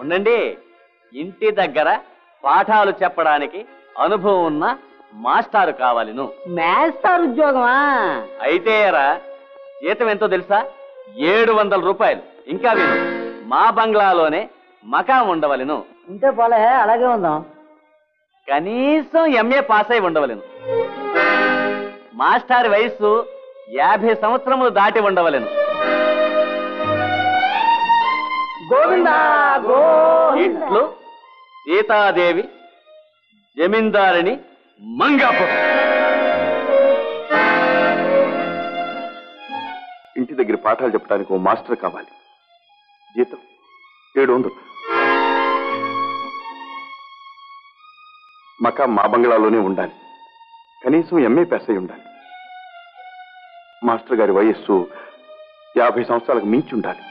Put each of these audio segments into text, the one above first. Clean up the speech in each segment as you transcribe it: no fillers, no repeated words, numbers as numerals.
ఉండండి. ఇంటి దగ్గర పాఠాలు చెప్పడానికి అనుభవం ఉన్న మాస్టారు కావాలను. మాస్టర్ ఉద్యోగమా? అయితే జీతం ఎంతో తెలుసా? 700 రూపాయలు. ఇంకా విను, మా బంగ్లాలోనే మకాం ఉండవలను. ఉంటే పోలే, అలాగే ఉందాం. కనీసం ఎంఏ పాస్ అయి ఉండవలను. మాస్టర్ వయస్సు 50 సంవత్సరములు దాటి ఉండవలను. గోవిందా ఇట్లు సీతాదేవి, జమీందారిని, మంగాపురం. ఇంటి దగ్గర పాఠాలు చెప్పడానికి ఓ మాస్టర్ కావాలి. జీతం 700. మకా మా బంగ్లాలోనే ఉండాలి. కనీసం ఎంఏ పాస్ అయి ఉండాలి. మాస్టర్ గారి వయస్సు 50 సంవత్సరాలకు మించి ఉండాలి.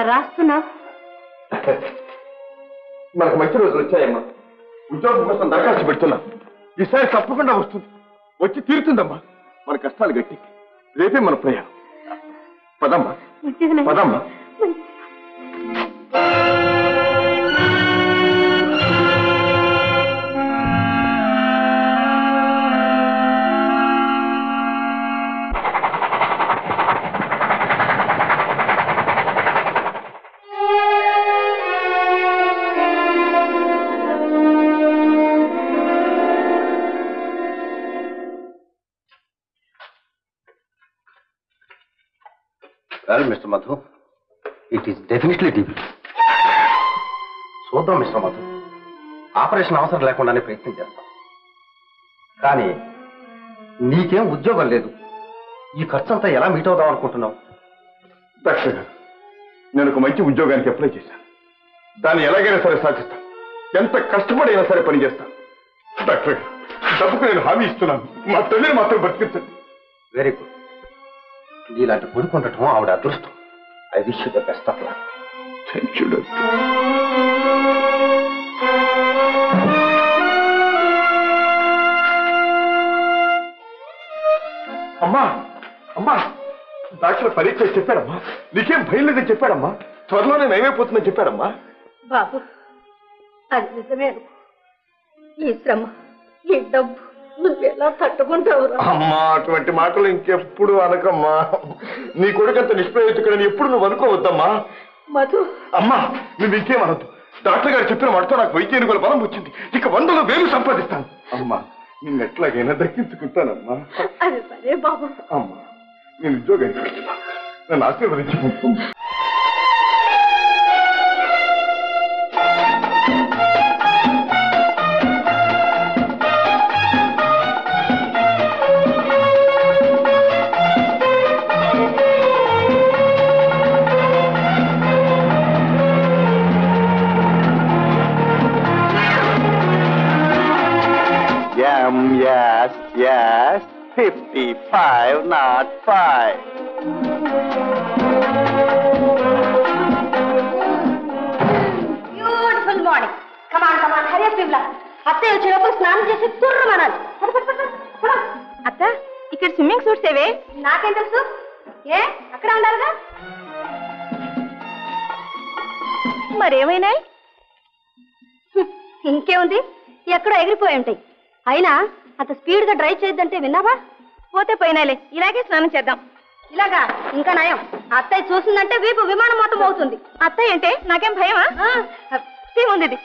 రాస్తున్నావు? మనకు మంచి రోజులు వచ్చాయమ్మా. ఉద్యోగం కోసం దరఖాస్తు పెడుతున్నా. ఈసారి తప్పకుండా వస్తుంది. వచ్చి తీరుతుందమ్మా. మన కష్టాలు గట్టి. రేపే మన ప్రయాణం. పదమ్మా, పదమ్మా. Well, Mr. Madhu, it is definitely deep. చూద్దాం మిస్టర్ మధు. ఆపరేషన్ అవసరం లేకుండానే ప్రయత్నం చేస్తాం. కానీ నీకేం ఉద్యోగం లేదు. ఈ ఖర్చు అంతా ఎలా మీట్ అవుదాం అనుకుంటున్నావు? డాక్టర్ గారు, నేను ఒక మంచి ఉద్యోగానికి అప్లై చేశాను. దాన్ని ఎలాగైనా సరే సాధిస్తాను. ఎంత కష్టపడైనా సరే పని చేస్తాను. డాక్టర్ గారు, డబ్బుకు నేను హామీ ఇస్తున్నాను. మా తల్లిని మాత్రం బతికించండి. Very good. నీలాంటి కొడుకు ఉండటం ఆవిడ అదృష్టం. I wish you the best of luck. Thank you doctor. అమ్మా, అమ్మా, డాక్టర్ పరీక్ష చెప్పాడమ్మా. నీకేం భయం లేదని చెప్పాడమ్మా. త్వరలోనే నయమైపోతుందని చెప్పాడమ్మా. బాబు, అది నిజమే. ఈ శ్రమ, ఈ డబ్బు నువ్వెలా తట్టుకుంటావు? అమ్మా, అటువంటి మాటలు ఇంకెప్పుడు అనకమ్మా. నీ కొడుకంత నిష్ప్రయోజకుడని ఎప్పుడు నువ్వు అనుకోవద్దమ్మా. మధు, అమ్మా, నువ్వు ఇంకేమనొద్దు. డాక్టర్ గారు చెప్పిన మాటతో నాకు వైద్యానికి కూడా బలం వచ్చింది. ఇక 100 వేలు సంపాదిస్తాను. అమ్మా, నిన్ను ఎట్లాగైనా దక్కించుకుంటానమ్మా. అది సరే బాబు. అమ్మా, నేను ఉద్యోగానికి వెళ్తున్నా. నన్ను ఆశీర్వదించుకుంటూ. Yes, yes, 55, not 5. Beautiful morning. Come on come on, hurry up Vimala. అత్తయ్య వచ్చేటప్పుడు స్నానం చేసి తుర్రమనాలి. అత్త, ఇక్కడ స్విమ్మింగ్ సూట్స్ ఏవే? నాకేం తెలుసు. ఏ అక్కడ ఉండాలిగా. మరేమైనాయి? ఇంకేముంది, ఎక్కడో ఎగిరిపోయి ఉంటాయి. అయినా అంత స్పీడ్ గా డ్రైవ్ చేయొద్దంటే విన్నావా? పోతే పోయినాలే, ఇలాగే స్నానం చేద్దాం. ఇలాగా ఇంకా నయం. అత్తయ్య చూసిందంటే వీపు విమానం మొత్తం అవుతుంది. అత్తయ్య అంటే నాకేం భయమా? ఉంది ఇది.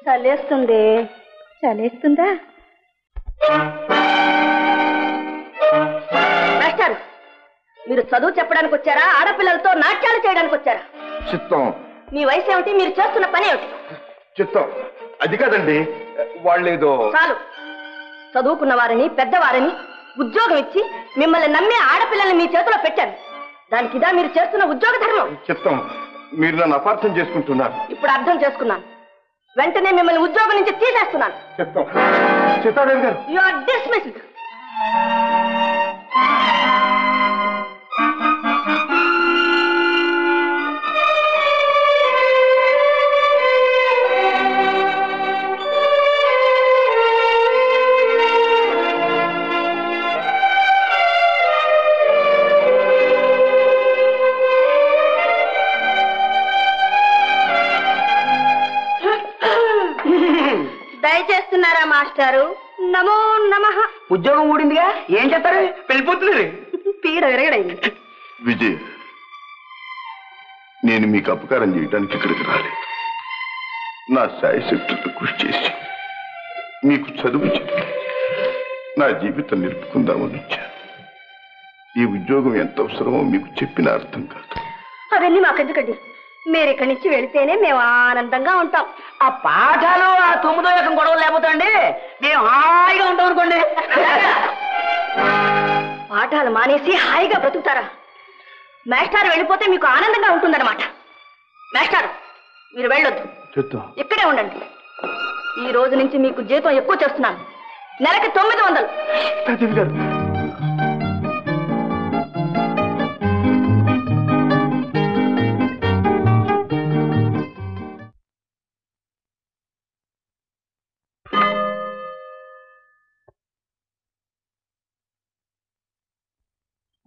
చలేస్తుంది. చలేస్తుందా? మాస్టర్, మీరు చదువు చెప్పడానికి వచ్చారా, ఆడపిల్లలతో నాట్యాలు చేయడానికి వచ్చారా? చిత్తం. మీ వయసు ఏమిటి, మీరు చేస్తున్న పని ఏమిటి? చిత్తం. అది కాదండి, వాళ్ళేదో. చాలు. చదువుకున్న వారిని, పెద్దవారిని ఉద్యోగం ఇచ్చి మిమ్మల్ని నమ్మి ఆడపిల్లల్ని మీ చేతిలో పెట్టారు. దానికి ఇదా మీరు చేస్తున్న ఉద్యోగ ధర్మం? చిత్తం, మీరు నన్ను అపార్థం చేసుకుంటున్నారు. ఇప్పుడు అర్థం చేసుకున్నాను. వెంటనే మిమ్మల్ని ఉద్యోగం నుంచి తీసేస్తున్నాను. చిత్తం. చిత్తాదేవి గారు, యు ఆర్ డిస్మిస్డ్. దయచేస్తున్నారా మాస్టారు? నమో నమః. ఉద్యోగం ఊడిందిగా, ఏం చేస్తారు? వెళ్ళిపోతున్నారు. పీడ విరగడైంది. విజయ్, నేను మీకు అపకారం చేయడానికి ఇక్కడికి రాలేదు. నా శాయశక్తులతో కృషి చేసి మీకు చదువు చెప్పి నా జీవితం నిలుపుకుందామని వచ్చాను. ఈ ఉద్యోగం ఎంత అవసరమో మీకు చెప్పిన అర్థం కాదు. అవన్నీ మాకెందుకండి, మీరు ఇక్కడి నుంచి వెళితేనే మేము ఆనందంగా ఉంటాం. ఆ పాఠాలు, ఆ 9వ ఏకం గొడవలు లేకపోతే అండి మేము హాయిగా ఉంటాం అనుకోండి. పాఠాలు మానేసి హాయిగా బ్రతుకుతారా? మాస్టర్ వెళ్ళిపోతే మీకు ఆనందంగా ఉంటుందన్నమాట. మాస్టర్, మీరు వెళ్ళొద్దు, ఇక్కడే ఉండండి. ఈ రోజు నుంచి మీకు జీతం ఎక్కువ చేస్తున్నాను. నెలకి 900.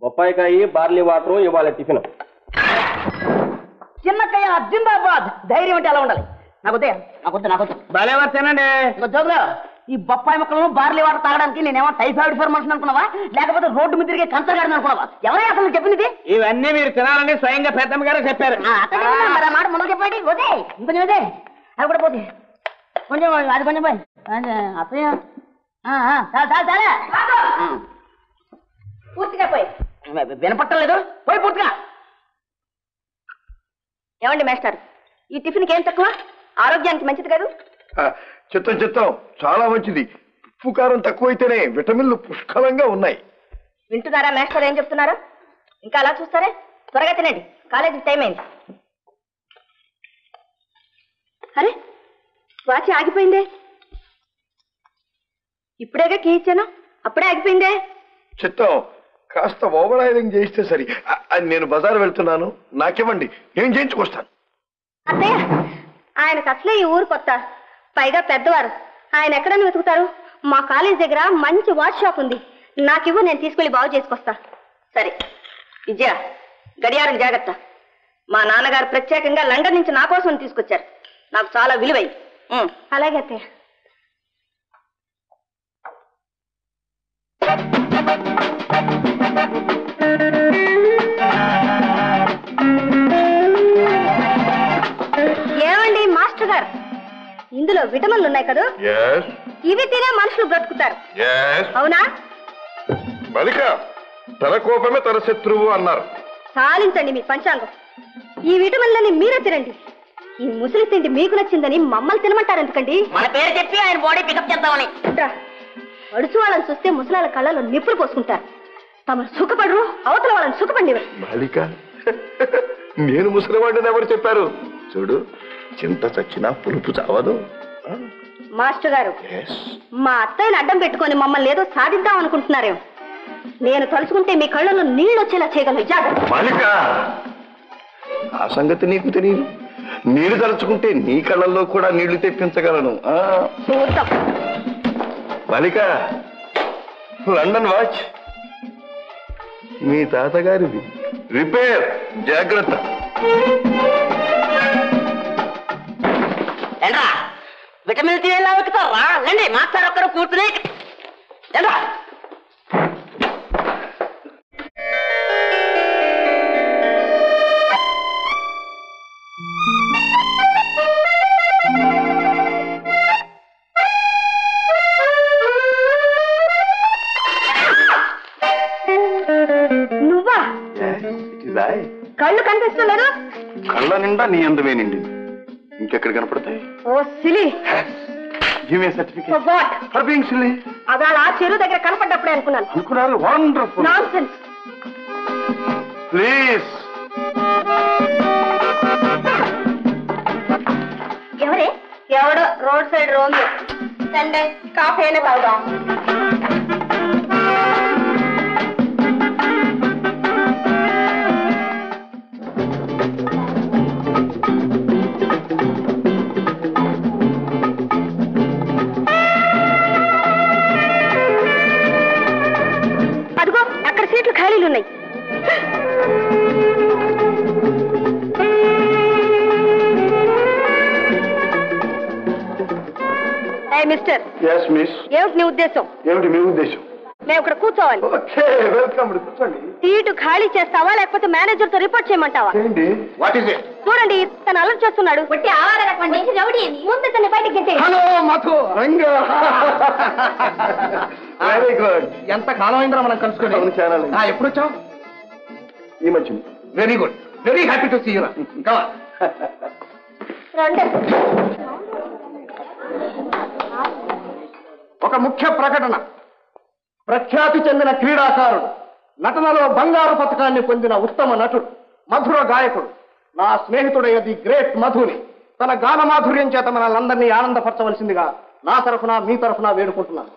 బొప్పాయికాయ, బార్లీ వాటర్ ఇవాళ టిఫిన్. చిన్నకయ్య జిందాబాద్. ధైర్యం అంటే ఎలా ఉండాలి? నాకొద్దే, నాకొద్దు. భలేవా తినండి. జోగులో ఈ బొప్పాయి మొక్కలను బార్లీ వాటర్ తాగడానికి నేనేమో టైఫాయిడ్ ఫీవర్ మనిషిని అనుకున్నావా, లేకపోతే రోడ్డు మీద తిరిగే కంచగాడిని అనుకున్నావా? ఎవరే అసలు చెప్పింది? ఇవన్నీ మీరు తినాలని స్వయంగా పెద్దమ్మ గారు చెప్పారు. మాట ముందు చెప్పండి. పోతే ఇంకొంచెం అదే, అది కూడా పోతే కొంచెం, అది కొంచెం పోయి అత్తయ్య చాలా పూర్తిగా పోయి. వినపట్టలేదు, పోయి పూర్తిగా. ఏమండి మాస్టర్, ఈ టిఫిన్కి ఏం తక్కువ? ఆరోగ్యానికి మంచిది కాదు. చిత్తం చిత్తం, చాలా మంచిది. ఉప్పు కారం తక్కువైతేనే విటమిన్లు పుష్కలంగా ఉన్నాయి. వింటున్నారా మాస్టర్ ఏం చెప్తున్నారా? ఇంకా అలా చూస్తారే, త్వరగా తినండి, కాలేజీకి టైం అయింది. అరే, వాచి ఆగిపోయిందే. ఇప్పుడేగా కీ ఇచ్చాను, అప్పుడే ఆగిపోయిందే. చిత్తం, కాస్త ఓవర్ ఆయిలింగ్ చేయిస్తే సరి. నేను బజారు వెళ్తున్నాను, నాకివ్వండి, నేను చేయించుకొస్తాను. అత్తయ్య, ఆయనకు అసలే ఈ ఊరు కొత్త, పైగా పెద్దవారు. ఆయన ఎక్కడన్నా వెతుకుతారు? మా కాలేజ్ దగ్గర మంచి వాచ్ షాప్ ఉంది. నాకివ్వు, నేను తీసుకెళ్లి బాగు చేసుకొస్తా. సరే విజయ, గడియారం జాగ్రత్త. మా నాన్నగారు ప్రత్యేకంగా లండన్ నుంచి నా కోసం తీసుకొచ్చారు. నాకు చాలా విలువై. అలాగే అత్తయ్య. ఏమండి మాస్టర్ గారు, ఇందులో విటమిన్లు ఉన్నాయి కదా, ఇవి తినే మనుషులు బ్రతుకుతారు, అవునా? బాలిక, తన కోపమే తన శత్రువు అన్నారు. సాలించండి మీ పంచాంగం. ఈ విటమిన్లని మీరే తినండి. ఈ ముసలి తిండి మీకు నచ్చిందని మమ్మల్ని తినమంటారు ఎందుకండి? మన పేరు చెప్పి ఆయన బాడీ పికప్ చేద్దామని. అడుచు వాళ్ళని చూస్తే ముసలాల కళ్ళలో నిప్పులు పోసుకుంటారు. తమ సుఖపడరు, అవతల వాళ్ళని సుఖపడినవారు. బాలిక, నేను ముసలివాడిని ఎవరు చెప్పారు? చూడు, చింత చచ్చినా పులుపు చావదు. మాస్టర్ గారు, మా అత్తయ్యని అడ్డం పెట్టుకొని మమ్మల్ని ఏదో సాధిద్దాం అనుకుంటున్నారేమో. నేను తలుచుకుంటే మీ కళ్ళలో నీళ్ళు వచ్చేలా చేయగలను. జాగ్రత్త. బాలిక, ఆ సంగతి నీకు తెలియదు. నీళ్లు తలుచుకుంటే నీ కళ్ళల్లో కూడా నీళ్లు తెప్పించగలను. చూద్దాం. బాలిక లండన్ వాచ్ మీ తాతగారిది రిపేర్ జాగ్రత్త. ఏంట్రా విటమిన్ సి ఎలా వెతుకుతారా? రండి మాస్టర్ ఒక్కరు కూర్చుని ఏంట్రా నువ్వా? కళ్ళు కనిపిస్తున్నారు? కళ్ళ నిండా నీ అందమే నిండి ఇంకెక్కడ కనపడతాయి? Oh silly give me certificate what? For being silly. అవాళ ఆ చెరువు దగ్గర కనపడ్డప్పుడే అనుకున్నారు. వండర్ఫుల్. నాన్సెన్స్. ప్లీజ్. ఎవరే? ఎవడో road side romeo. Sunday coffee అయినా తాగుదాం. అదిగో అక్కడ సీట్లు ఖాళీలు ఉన్నాయి. మిస్టర్. yes miss. ఏమిటి నీ ఉద్దేశం? ఏమిటి మీ ఉద్దేశం? మేము ఇక్కడ కూర్చోవాలి. Okay welcome. కూర్చోండి. సీటు ఖాళీ చేస్తావా లేకపోతే మేనేజర్ తో రిపోర్ట్ చేయమంటావా? ఏంటి? What is it? చూడండి తను అలర్ట్ చేస్తున్నాడు. ముందు తన బయటికి గెంటే. హలో మధు. Very good. ఎంత కాలం అయిందిరా మనం కలుసుకొని? అవును, చాలా అయింది. ఎప్పుడు వచ్చావు? ఈ మధ్య. Very good. Very happy to see you. Come. రండి. ఒక ముఖ్య ప్రకటన. ప్రఖ్యాతి చెందిన క్రీడాకారుడు, నటనలో బంగారు పథకాన్ని పొందిన ఉత్తమ నటుడు, మధుర గాయకుడు, నా స్నేహితుడైన ది గ్రేట్ మధుని తన గాన మాధుర్యం చేత మనల్ని ఆనందపరచవలసిందిగా నా తరఫున మీ తరఫున వేడుకుంటున్నాను.